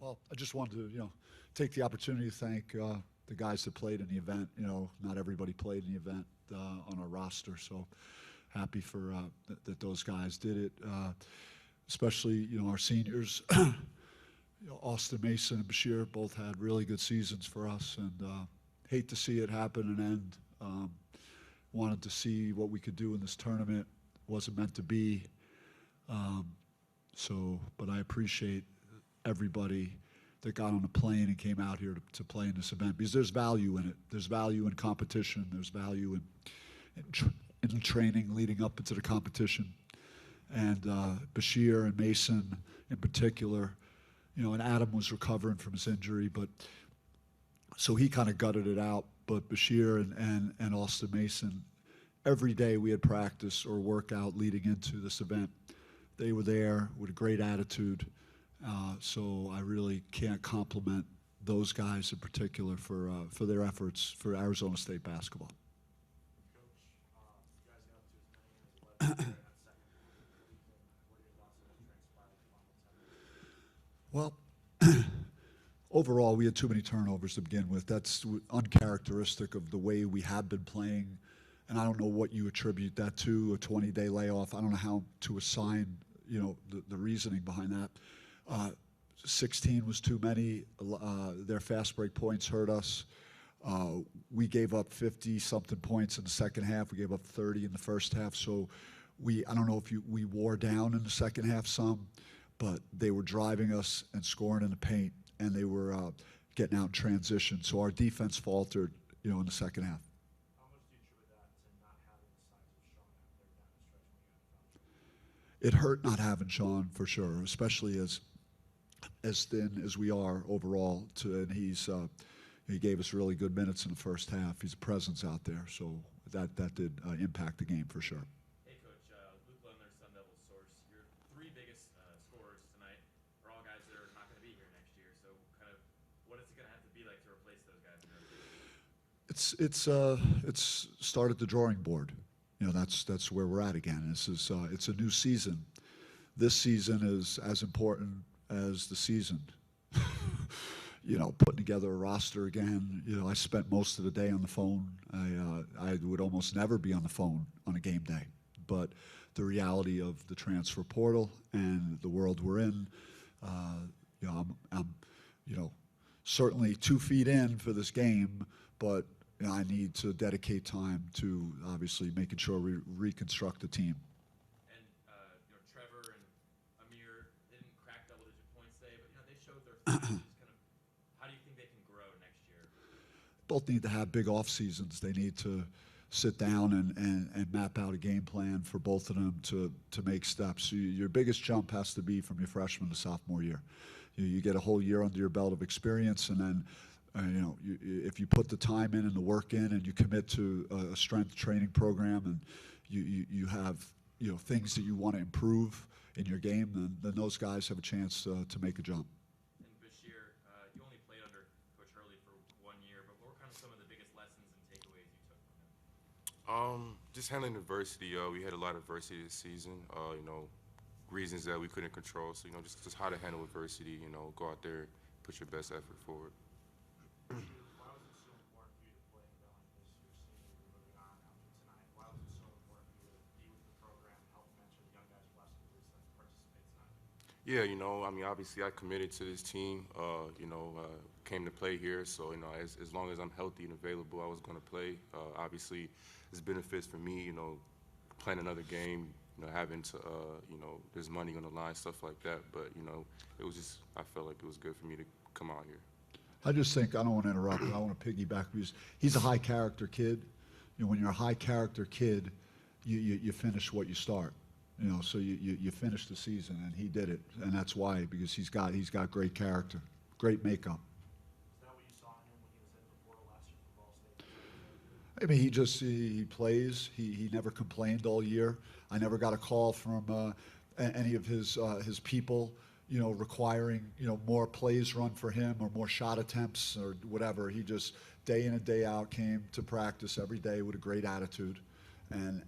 Well, I just wanted to, take the opportunity to thank the guys that played in the event. Not everybody played in the event on our roster, so happy for that those guys did it. Especially, our seniors, Austin Mason and Basheer both had really good seasons for us, and hate to see it happen and end. Wanted to see what we could do in this tournament. Wasn't meant to be. But I appreciate everybody that got on a plane and came out here to play in this event, because there's value in it. There's value in competition. There's value in training leading up into the competition. And Basheer and Mason in particular, and Adam was recovering from his injury, but so he kind of gutted it out. But Basheer and Austin Mason, every day we had practice or workout leading into this event. They were there with a great attitude. So I really can't compliment those guys in particular for their efforts for Arizona State basketball. Coach, you guys got up to as many as 11 in that second half. What are your thoughts on the transpired final 10 minutes? Well, overall, we had too many turnovers to begin with. That's uncharacteristic of the way we have been playing. And I don't know what you attribute that to, a 20-day layoff. I don't know how to assign, the reasoning behind that. 16 was too many. Their fast break points hurt us. We gave up 50-something points in the second half. We gave up 30 in the first half. So I don't know if we wore down in the second half some, but they were driving us and scoring in the paint, and they were getting out in transition. So our defense faltered, in the second half. How much do you attribute that to not having the signs of Sean out there down the stretch when you got fouled? It hurt not having Sean, for sure, especially as thin as we are overall. And he gave us really good minutes in the first half. He's a presence out there, so that did impact the game for sure. Hey, Coach, Luke Lundler, Sun Devil source. Your three biggest scorers tonight are all guys that are not going to be here next year. So, kind of, what is it going to have to be like to replace those guys? It's started the drawing board. That's where we're at again. It's a new season. This season is as important as the season. Putting together a roster again. I spent most of the day on the phone. I would almost never be on the phone on a game day. But the reality of the transfer portal and the world we're in, I'm certainly 2 feet in for this game, but I need to dedicate time to obviously making sure we reconstruct the team. Trevor and Amir didn't crack double-digit points today, but they showed their flashes. How do you think they can grow next year? Both need to have big off seasons. They need to sit down and map out a game plan for both of them to make steps. So your biggest jump has to be from your freshman to sophomore year. You get a whole year under your belt of experience, and then if you put the time in and the work in, and you commit to a strength training program, and you have things that you want to improve in your game, then those guys have a chance to make a jump. And Basheer, you only played under Coach Hurley for 1 year, but what were kind of some of the biggest lessons and takeaways you took from him? Just handling adversity. We had a lot of adversity this season. Reasons that we couldn't control. So just how to handle adversity. Go out there, put your best effort forward. Why was it so important for you to play in Bell this your senior year moving on after tonight? Why was it so important for you to be with the program, help mentor the young guys blessed with this and participate tonight? Yeah, obviously I committed to this team. Came to play here, so as long as I'm healthy and available, I was going to play. Obviously, there's benefits for me. Playing another game. Having to, there's money on the line, stuff like that. But it was just I felt like it was good for me to come out here. I just think, I don't want to interrupt, but I want to piggyback, because he's a high character kid. When you're a high character kid, you finish what you start. So you finish the season, and he did it, and that's why, because he's got great character, great makeup. Is that what you saw in him when he was in the portal last year for Ball State? I mean, he plays. He never complained all year. I never got a call from any of his people, requiring, more plays run for him or more shot attempts or whatever. He just day in and day out came to practice every day with a great attitude, and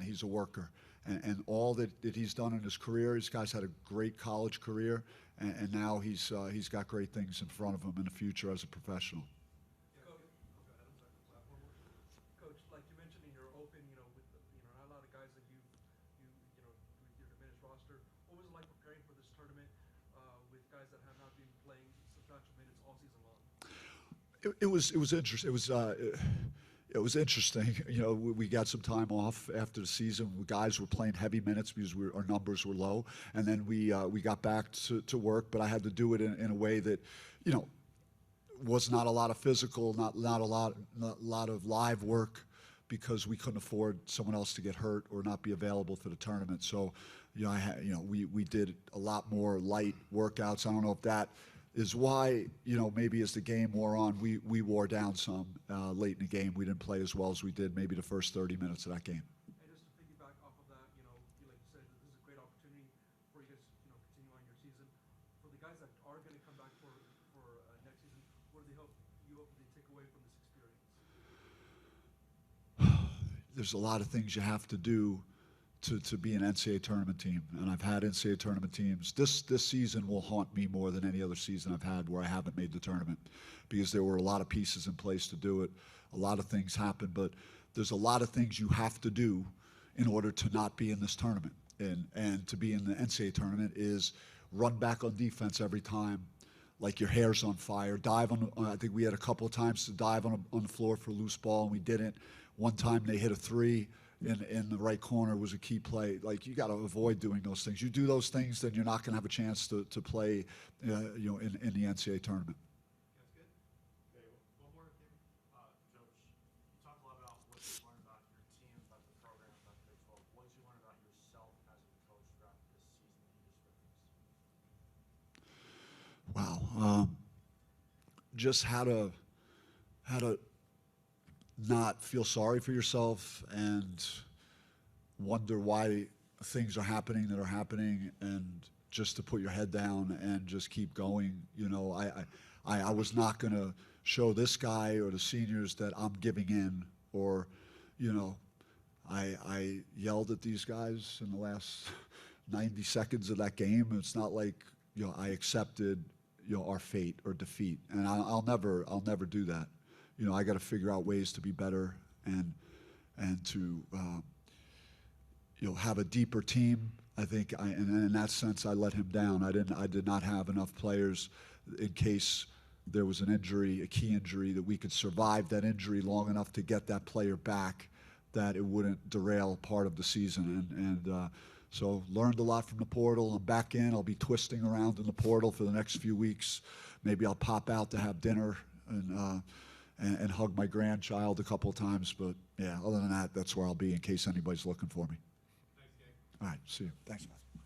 he's a worker. And all that he's done in his career, this guy's had a great college career, and now he's got great things in front of him in the future as a professional. Coach, like you mentioned in your open, with not a lot of guys that you with your diminished roster. What was it like preparing for this tournament with guys that have not been playing substantial minutes all season long? It was interesting. It was interesting. We got some time off after the season. Guys were playing heavy minutes because our numbers were low, and then we got back to work. But I had to do it in a way that, was not a lot of physical, not a lot of live work, because we couldn't afford someone else to get hurt or not be available for the tournament. So, we did a lot more light workouts. I don't know if that is why, maybe as the game wore on, we wore down some late in the game. We didn't play as well as we did maybe the first 30 minutes of that game. And just to piggyback off of that, like you said, this is a great opportunity for you guys to, continue on your season. For the guys that are going to come back for next season, what do you hope they take away from this experience? There's a lot of things you have to do to be an NCAA tournament team, and I've had NCAA tournament teams. This season will haunt me more than any other season I've had where I haven't made the tournament, because there were a lot of pieces in place to do it. A lot of things happened, but there's a lot of things you have to do in order to not be in this tournament. And to be in the NCAA tournament is run back on defense every time, like your hair's on fire. Dive on. I think we had a couple of times to dive on the floor for a loose ball, and we didn't. One time they hit a three in the right corner was a key play. Like, you got to avoid doing those things. You do those things, then you're not going to have a chance to play, in the NCAA tournament. That's good. Okay, one more thing. Coach, you talked a lot about what you learned about your team, about the program, about the Big 12. What did you learn about yourself as a coach throughout this season that you just witnessed? Wow. Just how to not feel sorry for yourself and wonder why things are happening that are happening, and just to put your head down and just keep going. I was not going to show this guy or the seniors that I'm giving in, or, I yelled at these guys in the last 90 seconds of that game. It's not like, I accepted, our fate or defeat, and I'll never do that. I got to figure out ways to be better and to have a deeper team. I think, and in that sense, I let him down. I did not have enough players in case there was an injury, a key injury, that we could survive that injury long enough to get that player back, that it wouldn't derail part of the season. So learned a lot from the portal. I'm back in. I'll be twisting around in the portal for the next few weeks. Maybe I'll pop out to have dinner and hug my grandchild a couple of times. But, yeah, other than that, that's where I'll be in case anybody's looking for me. Thanks, gang. All right, see you. Thanks, man.